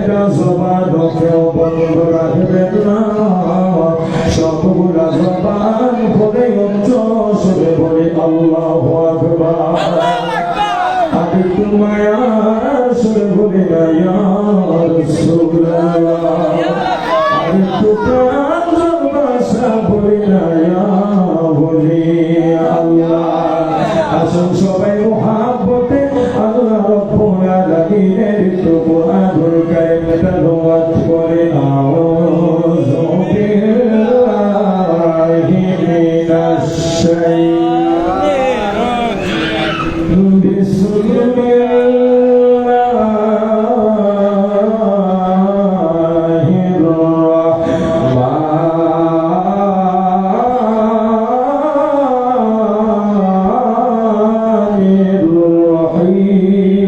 একটা জবান কেউ বন্ধ রাখবেন না, সবগুলা জবান খুলে উচ্চ সুরে বলে আল্লাহু আকবার। আমি তোমায় সুরে বলি না ইয়া রাসূলুল্লাহ, আমি তোমার ভাষা বলি না ইয়া বলি আল্লাহ। আসুন সবাই মুহাব্বতে আল্লাহ রাব্বুল আলামিনের কুরআনুল কারীম তেলাওয়াত করে আউযু বিল্লাহি মিনাশ শাইতানির রাজিম বিসমিল্লাহির রাহমানির রহিম।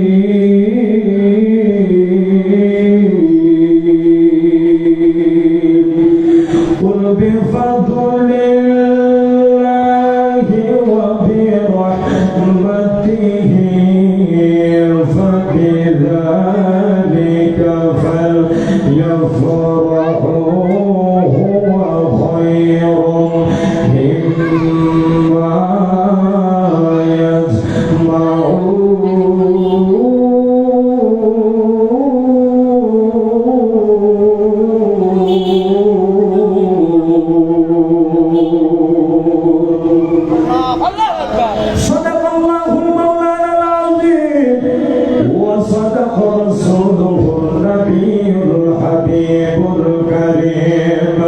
কুল বিফাদলিল্লাহি ওয়া বিরহমাতিহি ফাবিযালিকা ফালইফরাহু হুয়া খায়রুম মিম্মা صدق الله مولانا العظيم وصدق رسوله النبي الحبيب الكريم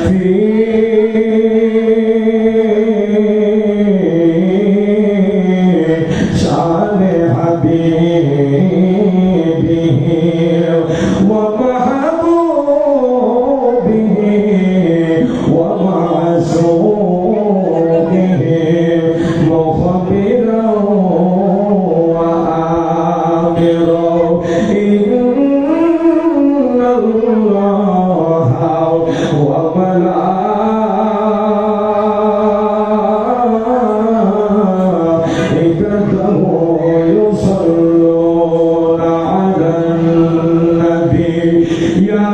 في شان حبيبه ومحبوبه ومعشوقه مخبرا وآمرا إن الله وملائكته يصلون على النبي يا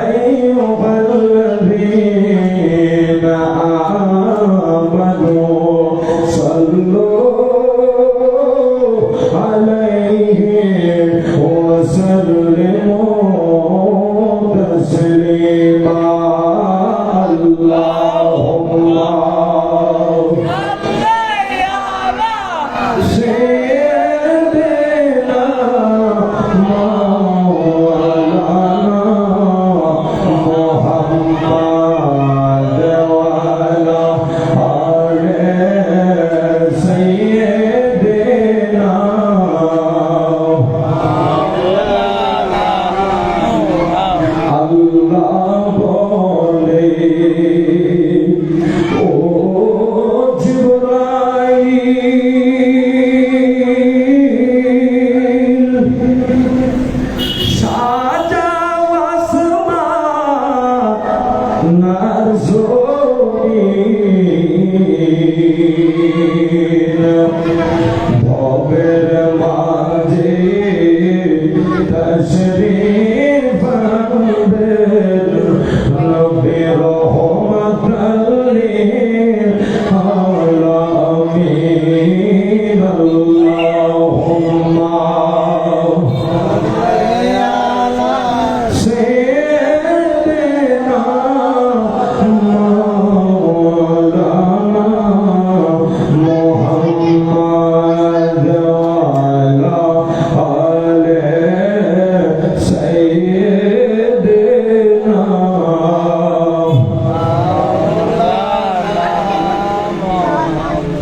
أيها الذين آمنوا صلوا عليه وسلموا تسليما اللهم سيدنا مولانا محمد وعلى آل سيدنا আল্লাহ বলে ও জিবরাইল সাজাও আসমানার জমিন ভবের মাঝে তশরীফ আনবেন নবী রহমাতাল লিল আলামিন আল্লাহুম্মা سيدنا مولانا محمد وعلى آل سيدنا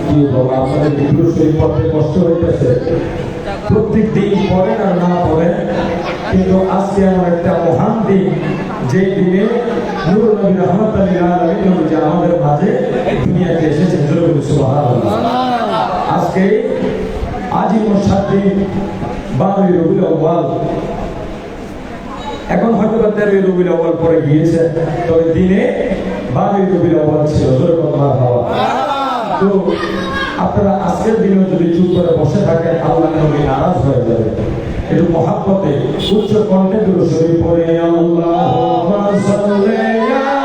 কি বলা আপনাদের বিদ্রোহ সেই পথে কষ্ট হইতেছে প্রত্যেক দিন পড়েন আর না পড়েন, কিন্তু আজকে আমার একটা মহান দিন, যে দিনে নূর নবী রহমাতুল আলামিন নবী আমাদের মাঝে দুনিয়াতে এসেছেন। সুবহানাল্লাহ। আজকে আজীবন 7 দিন 12 রবিউল আউয়াল, এখন হয়তো 13 রবিউল আউয়াল পরে গিয়েছে, তবে দিনে 12 রবিউল আউয়াল ছিল। তো আপনারা আজকের দিনে যদি চুপ করে বসে থাকেন আল্লাহ নবী নারাজ হয়ে যাবে। একটু মহাব্বতে উচ্চ কণ্ঠে দুরূদ শরীফ পড়ে আল্লাহুম্মা সাল্লি আলা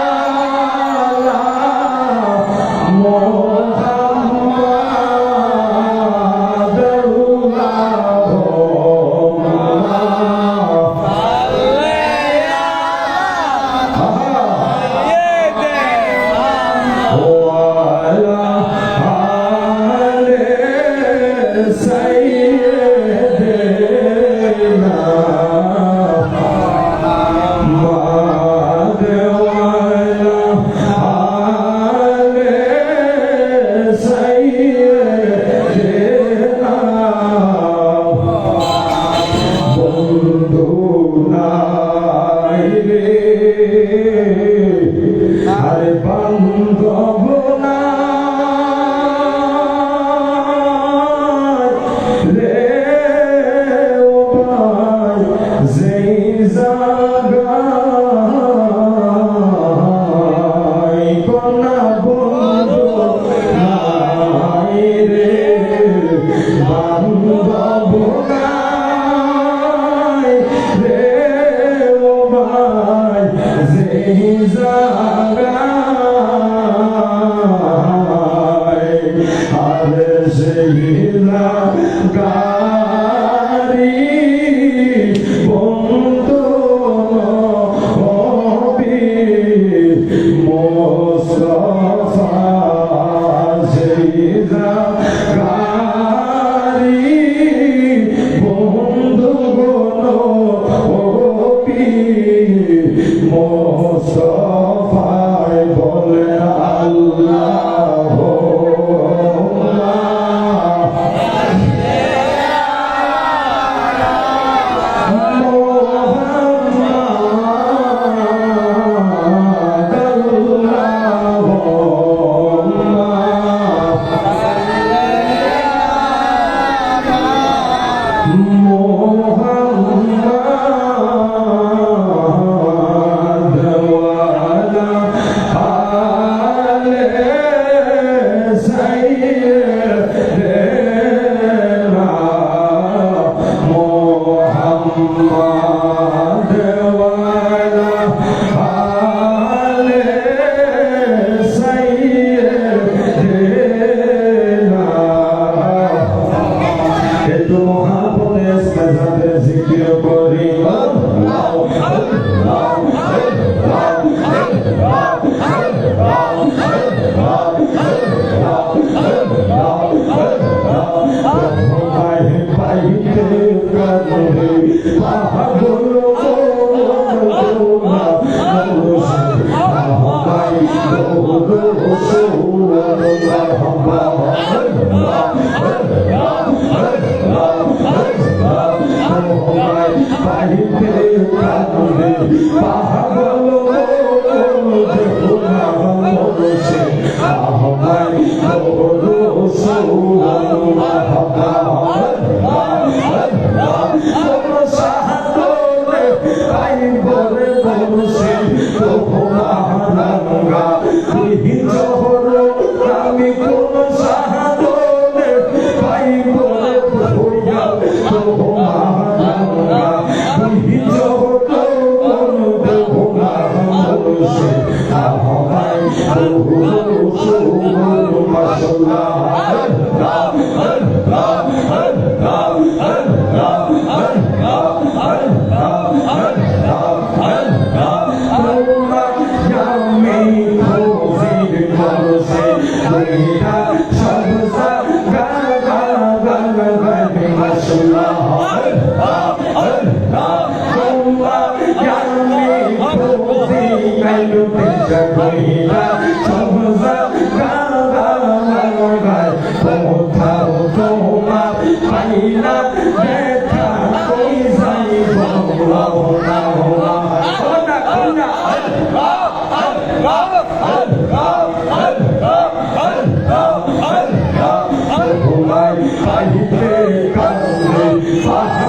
Bye.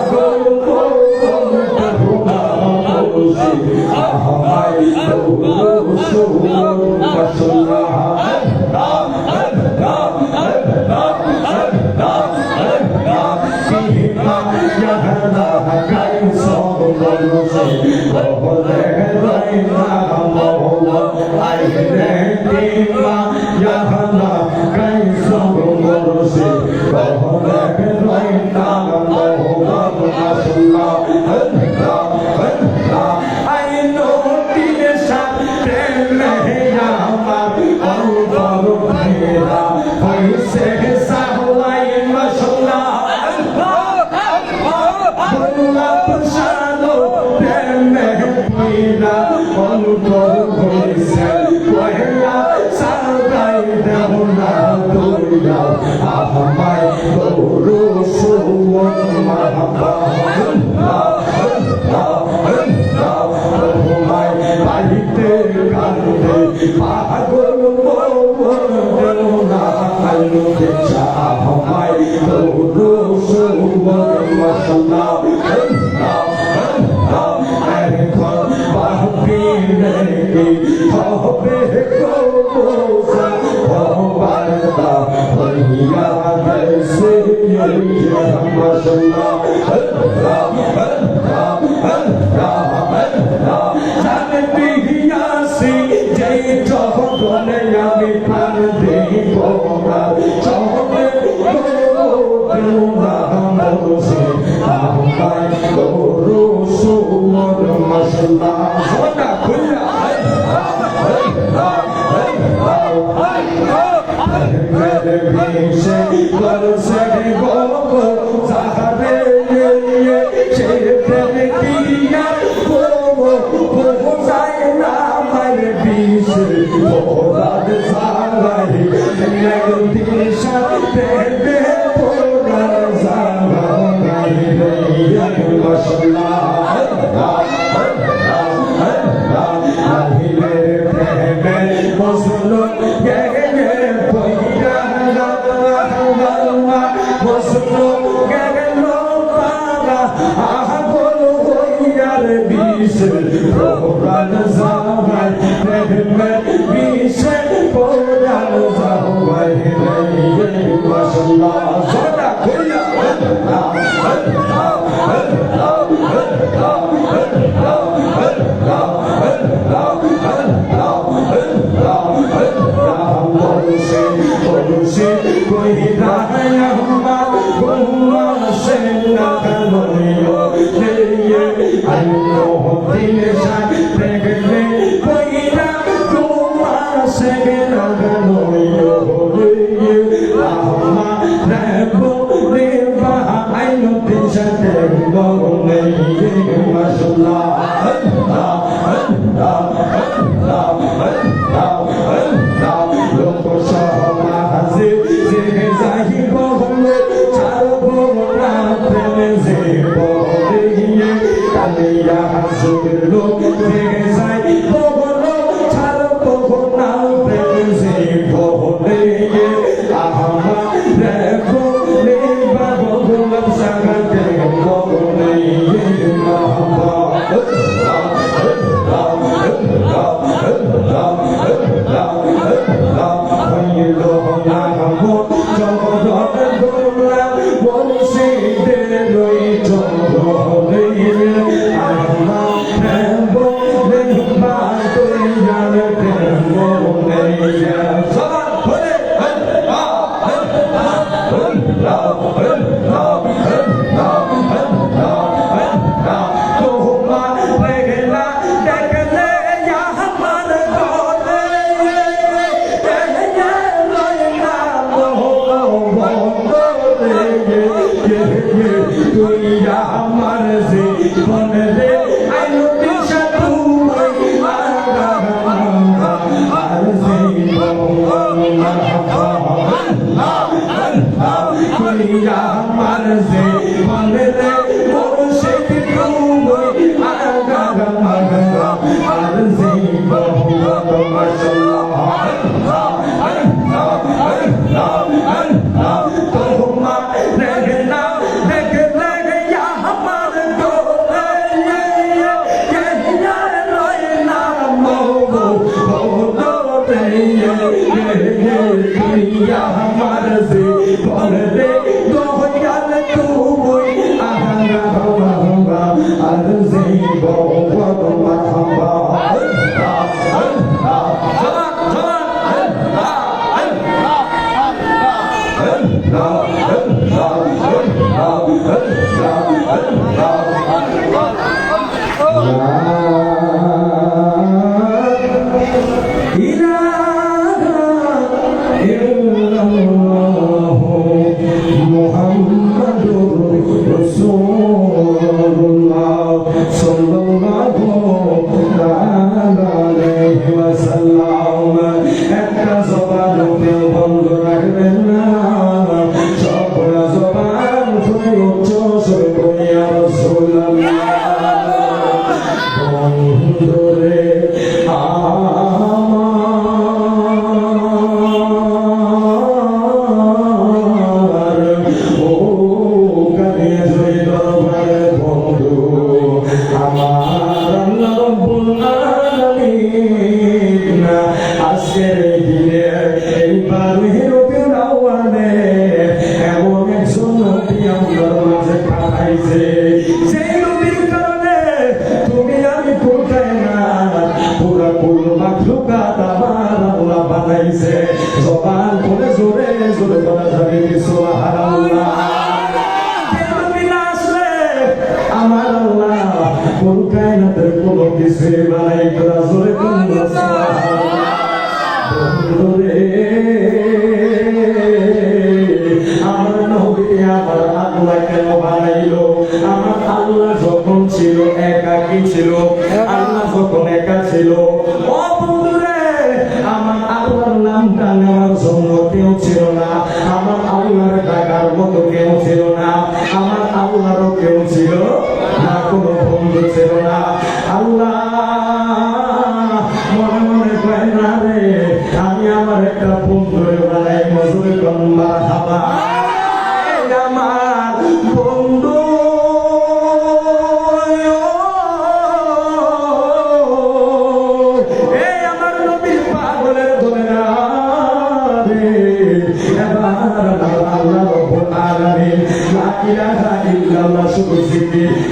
না গাই সঙ্গ সে বলে রাই না মোহ আই রে তিমা ইয়ানা গাই সঙ্গ সে বলে রাই না মোহ আল্লাহ আল্লাহ আই নো তিনে সাথে মেয়া অন্তর ভেরা হইছে সাহওয়াই মাশাআল্লাহ সালো প্রেমে পীরা অন্তর হইছে কয়লা সাদাই দেওনা দুনিয়া আমায় তোরো সুবন মাহাবা বাড়িতে কান্দে পাগল দেওনা আলো দেখা আমায় তোরো সুবন মাশাআল্লাহ আমি প্রাণ দেব চলে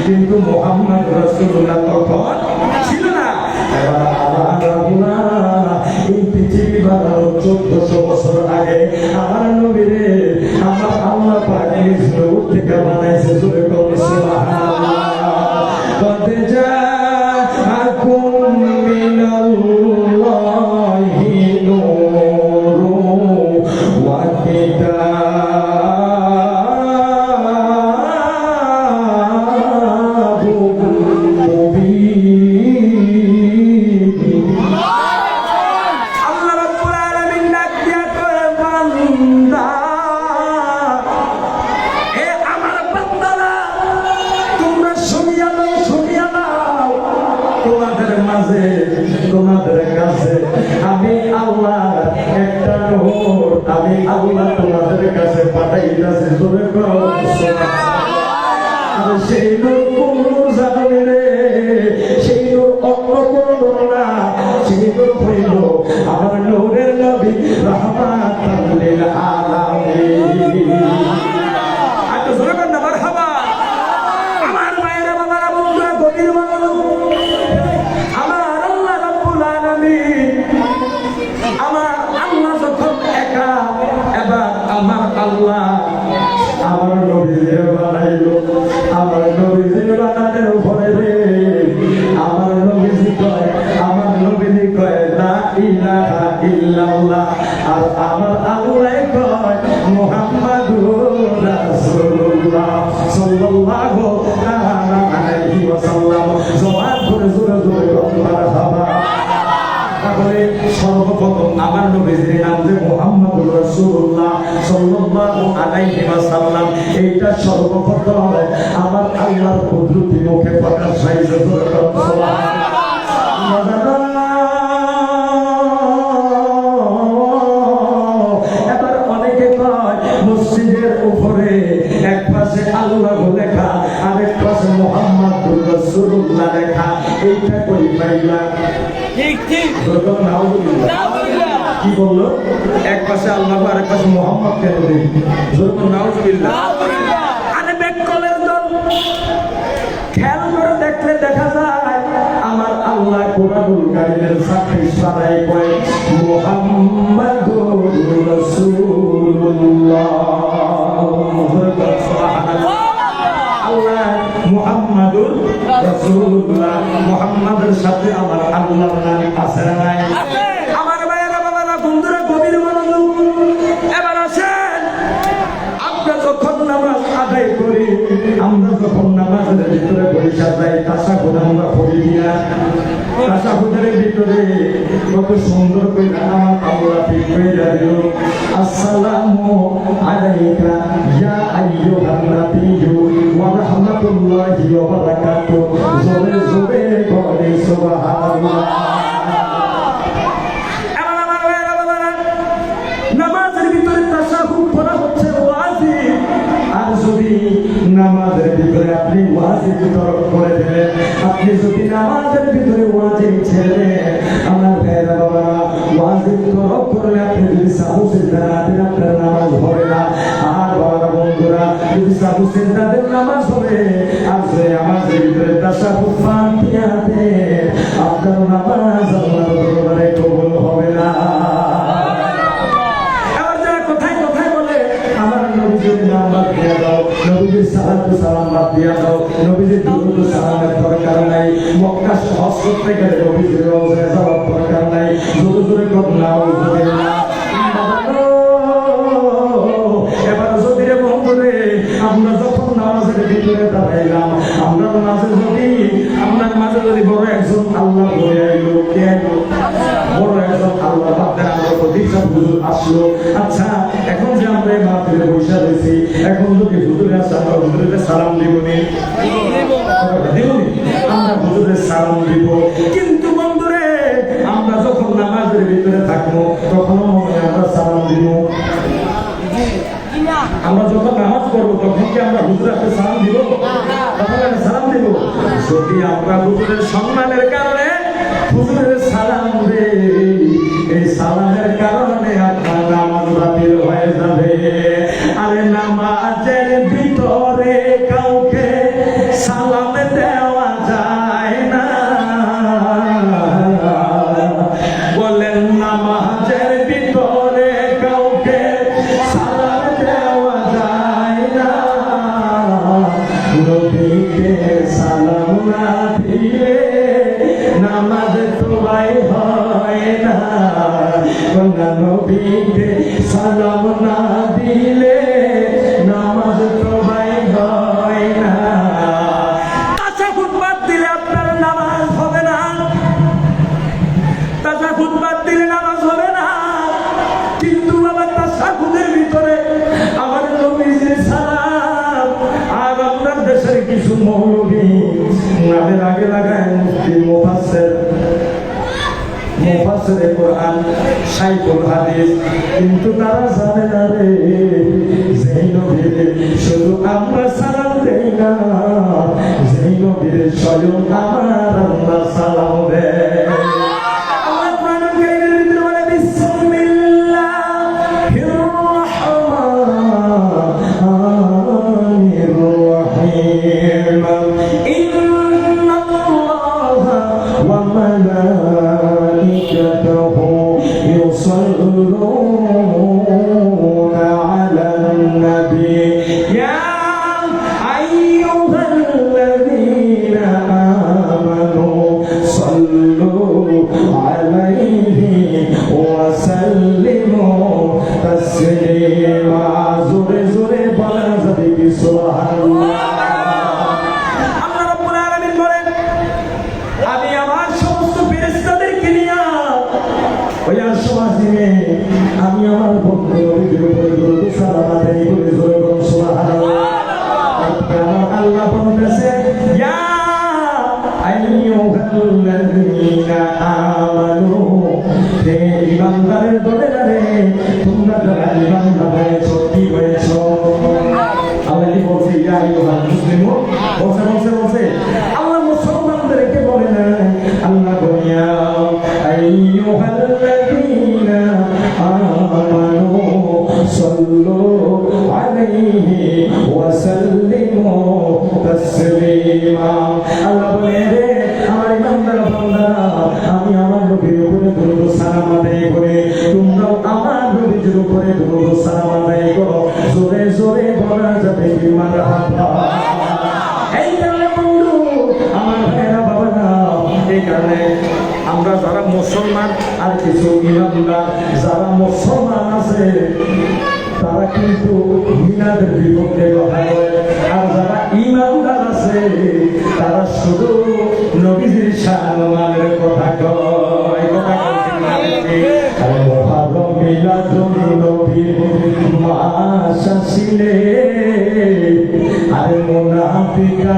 কিন্তু মুহাম্মদ রাসূলুল্লাহ তখন ছিল না। এই পৃথিবী বানানো 1400 বছর আগে আমার নবীরে আমার আল্লাহ পাক নিজ নূর থেকে বানাইছে। জোরে বলুন সুবহানাল্লাহ। কদ জাআকুম মিনাল্লাহি নূরুন ওয়া সর্বপ্রথম আমার নবীর নাম যে মুহাম্মদুর রাসূলুল্লাহ সাল্লাল্লাহু আলাইহি ওয়াসাল্লাম, এইটা সর্বপ্রথম আমার আল্লাহর কুদরতি মুখে প্রকাশ হয়েছে। এবার অনেকে কয় মসজিদের উপরে এক পাশে আল্লাহ লেখা আরেক পাশে মুহাম্মদুর রাসূলুল্লাহ লেখা, এইটা কই পাইলা? ঠিক ঠিক কি বললো? এক পাশে আল্লাহ আরেক পাশে মুহাম্মদ কেন দেখি? নাউজুবিল্লাহ। আরে বেকলের দল খেয়াল করে দেখলে দেখা যায় আমার আল্লাহ কোরআনুল কারীমের 26 পারায় কয় মুহাম্মাদুর রাসূলুল্লাহ। আল্লাহ মুহাম্মাদুর রাসূলুল্লাহ, মুহাম্মাদের সাথে আমার আল্লাহর নাম আছে না নাই? আমার ভাইয়েরা বাবারা বন্ধুরা গভীর মনোযোগ। এবার আসেন, আমরা যখন নামাজ আদায় করি, আমরা যখন নামাজের ভিতরে বৈশা যাই, তাশাহুদ আমরা পড়ি কিনা? তাশাহুদের ভিতরে কত সুন্দর করে আমার আল্লাহ ঠিক করে দিল, আসসালামু আলাইকা ইয়া আইয়ুহান নাবিয়্যু ওয়া রাহমাতুল্লাহি ওয়া বারাকাতুহু। জোরে জোরে বলে সুবহানাল্লাহ। এমন আমার ভাইয়েরা বাবারা, নামাজের ভিতরে তাশাহুদ পড়া হচ্ছে ওয়াজিব। আর যদি নামাজের ভিতরে আপনি ওয়াজিব তরক করে দেন, আপনি যদি নামাজের ভিতরে ওয়াজিব ছেড়ে আমার ভাইয়েরা বাবারা, ওয়াজিব তরক করলে আপনি যদি সাহু সিজদা না দেন, আপনার নামাজ হবে না। আর বাবারা বন্ধুরা, যদি সাহু সিজদা দেন নামাজ হবে, আর যদি নামাজের ভিতরে তাশাহুদ ফাতিহা দেন, আপনার নামাজ আল্লাহর দরবারে কবুল হবে না। নবীজির সালাতু সালাম বাদ দিয়া দাও, নবীজির দুরূদ সালামের দরকার নাই, মক্কা হজ করতে গেলে নবীজির রওজায় যাওয়ার দরকার নাই। জোরে জোরে করুন নাউযুবিল্লাহ। এবার যদি রে বন্ধুরে, আমরা যখন নামাজের ভিতরে দাঁড়াইলাম, আমরা মাঝে যদি আপনার মাঝে যদি বড় একজন আল্লাহ বলে আইলো, কে আইলো? বড় একজন আল্লাহ বাদের আমরা প্রতীক্ষা হুজুর আসলো। আচ্ছা, এখন যে আমরা এই মাহফিলে বসে রয়েছি, এখন যদি হুজুরে আসে, আমরা হুজুরের সালাম দিব নি? আমরা হুজুরের সালাম দিব। কিন্তু বন্ধুরে, আমরা যখন নামাজের ভিতরে থাকবো, তখন আমরা সালাম দিব। আমরা যখন নামাজ পড়বো, তখন কি আমরা হুজুরকে সালাম দিব? তখন সালাম দিব। যদি আমরা হুজুরের সম্মানের কারণে হুজুরের সালাম দেই, এই সালামের কারণে আপনার নামাজ বাতিল হয়ে যাবে। আরে নামাজের ভিতরে কাউকে সালাম দেওয়া যায় না, বলেন নামাজের ভিতরে কাউকে সালাম দেওয়া যায় না। নবীকে সালাম না দিলে নামাজ তোবাই হয় না, নবীকে সালাম না দিলে নামাজ তোবাই হয় না। তাশাহুদ বাদ দিলে আপনার নামাজ হবে না, তাশাহুদ বাদ দিলে নামাজ হবে না। কিন্তু আবার তাশাহুদের ভিতরে আমার নবীজির সালাম, আর আপনার দেশের কিছু মৌলভী নামের আগে লাগায় মুফতি মুফাসসিরে কোরআন, শাইখুল হাদিস, কিন্তু তারা জানে না রে, যেই নবীরে শুধু আমরা সালাম দেই না, যেই নবীরে স্বয়ং আমার আল্লাহ সালাম দেয়। আমার প্রাণের কারীমের ভিতরে বলে বিসমিল্লাহির রাহমানির রাহিম, ইন্নাল্লাহা ওয়া মালাইকাতাহু ইউসাল্লুনা আলান নবী ইয়া আইয়ুহাল্লাযীনা আমানু সাল্লু আলাইহি ওয়া সাল্লিমু তাসলিমা। জোরে জোরে বলা যাবে কি সুবহানাল্লাহ। আল্লাহ রাব্বুল আলামিন বলেন, আমি আমার সমস্ত ফেরেশতাদেরকে নিয়ে ওই আশমাসিনে আমি আমার বন্ধু নবীর উপরে দরুদ সালাম আদায় করে জোরে বলুন সুবহানাল্লাহ। আল্লাহ বলতেছে, ইয়া আইয়ুহাল্লাযীনা আমানু, হে ঈমানদারের দলেরা রে, তোমরা যারা ঈমানদার হয়েছো, কি হয়েছো? আল্লাহ কি বলছে? ইয়া আইয়ুহাল মুসলিমুন, বলছে আল্লাহ মুসলমানদেরকে বলে না, আল্লাহ বলে ইয়া আইয়ুহাল্লাযীনা আমানু সাল্লু আলাইহি ওয়া সাল্লিমু তাসলিমা। ইমাম। আল্লাহ বলে রে আমার ইমানদার বান্দারা, আমি আমার নবীর উপরে দরুদ সালাম আদায় করে তোমরাও আমার নবীর উপরে দরুদ সালাম আদায় করো। জোরে জোরে বলা যাবে কি মারহাবা। এই কারণে বন্ধু আমার ভাইরা বাবারা, এই কারণে আমরা যারা মুসলমান আর কিছু ইমানদার যারা মুসলমান আছে তারা কিন্তু মিনাদের বিপক্ষে কথা বলে, আর যারা ইমানদার আছে তারা শুধু নবীজির সম্মানের কথা কয়। কথা আর মুহররম মিলাদুন নবীর মাস আসিলে আর মুনাফিকরা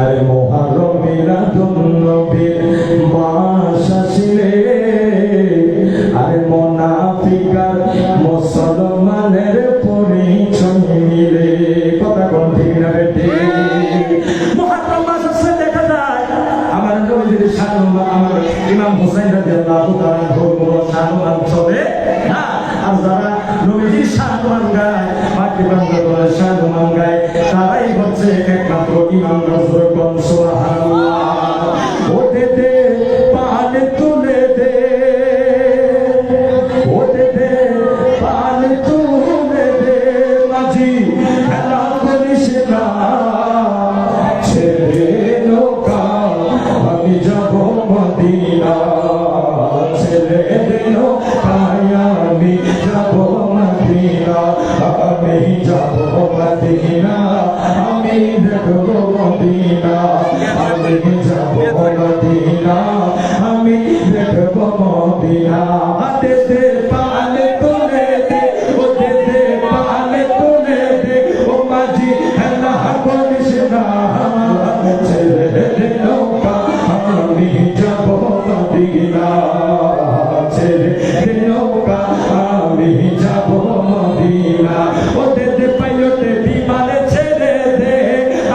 আরে মুহররম মিলাদুন নবীর মাস আসিলে আরে মুনাফিকার মুসলমানের পরিচয় মিলে। কথা কোন ঠিক না বেটি? মুহররম মাস আসলে দেখা যায় আমার নবীর সম্মান, আমার ইমাম হুসাইন রাদিয়াল্লাহু তাআলা ধর্ম সম্মান চলে না। আর যারা নবীর সম্মান গায়, বাকি বান্দারা সম্মান গায়, তারাই হচ্ছে একমাত্র ইমাম রাসূল। কোন সুবহানাল্লাহ। ওতে দে পাল তুলে দে, ওতে দে পাল তুলে দে, মাঝি খেলা করিস না, ছেড়ে নৌকা আমি যাব মদিনা, ছেড়ে দে নৌকায় আমি যাব মদিনা, আমি যাব মদিনা, আমি দেখব মদিনা, আমি যাব মদিনা, আমি দেখব মদিনা। দে দে পাল তুলে দে, ও দে দে পাল তুলে দে, ও মাঝি হেলা করিস না, ছেড়ে দে নৌকা আমি যাব মদিনা, ছেড়ে দে নৌকা আমি যাব মদিনা। ও দে দে পাইলটে বিমানে ছেড়ে দে,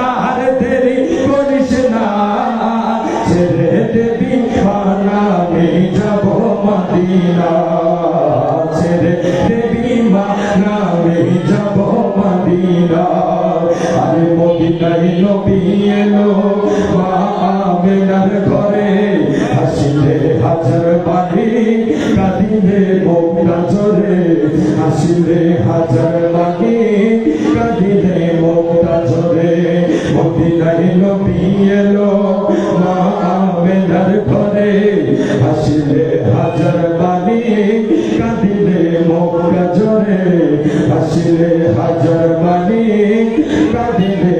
আর দেরি করিস না, ছেড়ে দে বিমান আমি যাব মদিনা, ছেড়ে দে বিমান আমি যাব মদিনা। আরে মদিনায় নবী এলো মা আমেনার ঘরে, হাসিলে হাজার বাড়ি কাঁদিলে মুখটা ঝরে, হাসিলে হাজার বাড়ি কাঁদিলে মুখটা ঝরে। মদিনায় নবী এলো মা আমেনার ঘরে, হাসিলে হাজার বাড়ি কাঁদিলে মুখটা ঝরে, হাসিলে হাজার বাড়ি কাঁদিলে